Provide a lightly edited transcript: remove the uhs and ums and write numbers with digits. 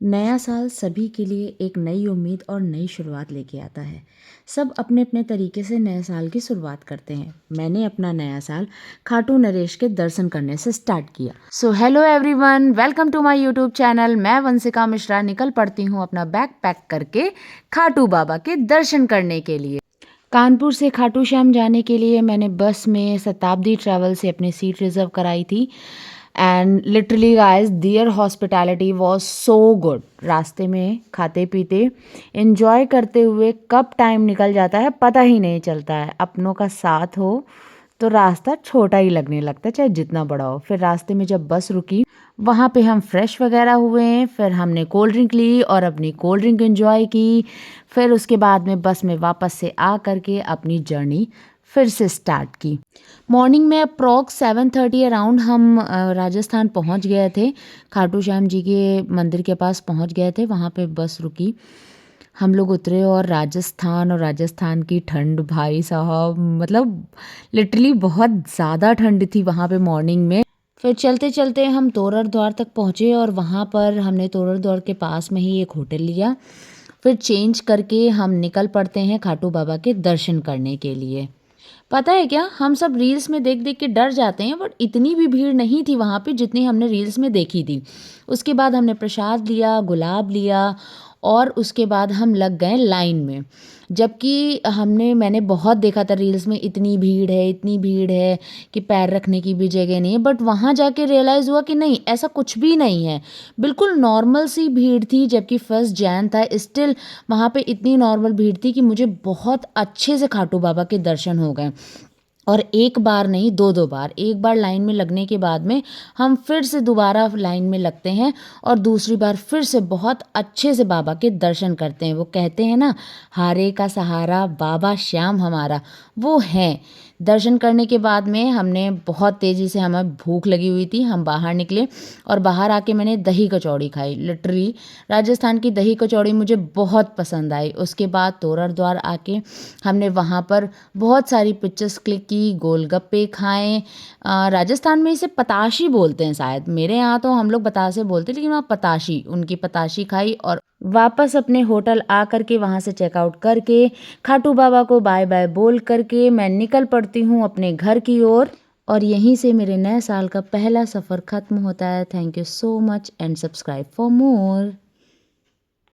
नया साल सभी के लिए एक नई उम्मीद और नई शुरुआत लेके आता है। सब अपने अपने तरीके से नए साल की शुरुआत करते हैं। मैंने अपना नया साल खाटू नरेश के दर्शन करने से स्टार्ट किया। So hello everyone, welcome to my YouTube channel. मैं वंशिका मिश्रा निकल पड़ती हूँ अपना बैग पैक करके खाटू बाबा के दर्शन करने के लिए। कानपुर से खाटू श्याम जाने के लिए मैंने बस में शताब्दी ट्रैवल से अपनी सीट रिज़र्व कराई थी। And literally guys, their hospitality was so good. रास्ते में खाते पीते एंजॉय करते हुए कब टाइम निकल जाता है पता ही नहीं चलता है। अपनों का साथ हो तो रास्ता छोटा ही लगने लगता है, चाहे जितना बड़ा हो। फिर रास्ते में जब बस रुकी, वहाँ पे हम फ्रेश वगैरह हुए, फिर हमने कोल्ड ड्रिंक ली और अपनी कोल्ड ड्रिंक एंजॉय की। फिर उसके बाद में बस में वापस से आ करके अपनी जर्नी फिर से स्टार्ट की। मॉर्निंग में अप्रॉक्स 7:30 अराउंड हम राजस्थान पहुंच गए थे। खाटू श्याम जी के मंदिर के पास पहुंच गए थे। वहाँ पे बस रुकी, हम लोग उतरे और राजस्थान की ठंड भाई साहब, मतलब लिटरली बहुत ज़्यादा ठंड थी वहाँ पे मॉर्निंग में। फिर चलते चलते हम तोरड़ द्वार तक पहुँचे और वहाँ पर हमने तोरड़ द्वार के पास में ही एक होटल लिया। फिर चेंज करके हम निकल पड़ते हैं खाटू बाबा के दर्शन करने के लिए। पता है क्या, हम सब रील्स में देख देख के डर जाते हैं, बट इतनी भी भीड़ नहीं थी वहाँ पे जितनी हमने रील्स में देखी थी। उसके बाद हमने प्रसाद लिया, गुलाब लिया और उसके बाद हम लग गए लाइन में। जबकि मैंने बहुत देखा था रील्स में, इतनी भीड़ है कि पैर रखने की भी जगह नहीं है। बट वहाँ जाके रियलाइज़ हुआ कि नहीं, ऐसा कुछ भी नहीं है। बिल्कुल नॉर्मल सी भीड़ थी, जबकि फर्स्ट जैन था। स्टिल वहाँ पे इतनी नॉर्मल भीड़ थी कि मुझे बहुत अच्छे से खाटू बाबा के दर्शन हो गए। और एक बार नहीं, दो दो बार। एक बार लाइन में लगने के बाद में हम फिर से दोबारा लाइन में लगते हैं और दूसरी बार फिर से बहुत अच्छे से बाबा के दर्शन करते हैं। वो कहते हैं ना, हारे का सहारा बाबा श्याम हमारा, वो है। दर्शन करने के बाद में हमने बहुत तेज़ी से, हमें भूख लगी हुई थी, हम बाहर निकले और बाहर आके मैंने दही कचौड़ी खाई। लिटरली राजस्थान की दही कचौड़ी मुझे बहुत पसंद आई। उसके बाद तोरड़ द्वार आके हमने वहाँ पर बहुत सारी पिक्चर्स क्लिक की, गोलगप्पे खाएं। राजस्थान में इसे पताशी बोलते हैं शायद, मेरे यहाँ तो हम लोग बतासे बोलते हैं, लेकिन वहाँ पताशी, उनकी पताशी खाई और वापस अपने होटल आ करके वहाँ से चेकआउट करके खाटू बाबा को बाय बाय बोल करके मैं निकल पड़ती हूँ अपने घर की ओर। और यहीं से मेरे नए साल का पहला सफ़र ख़त्म होता है। Thank you so much and subscribe for more.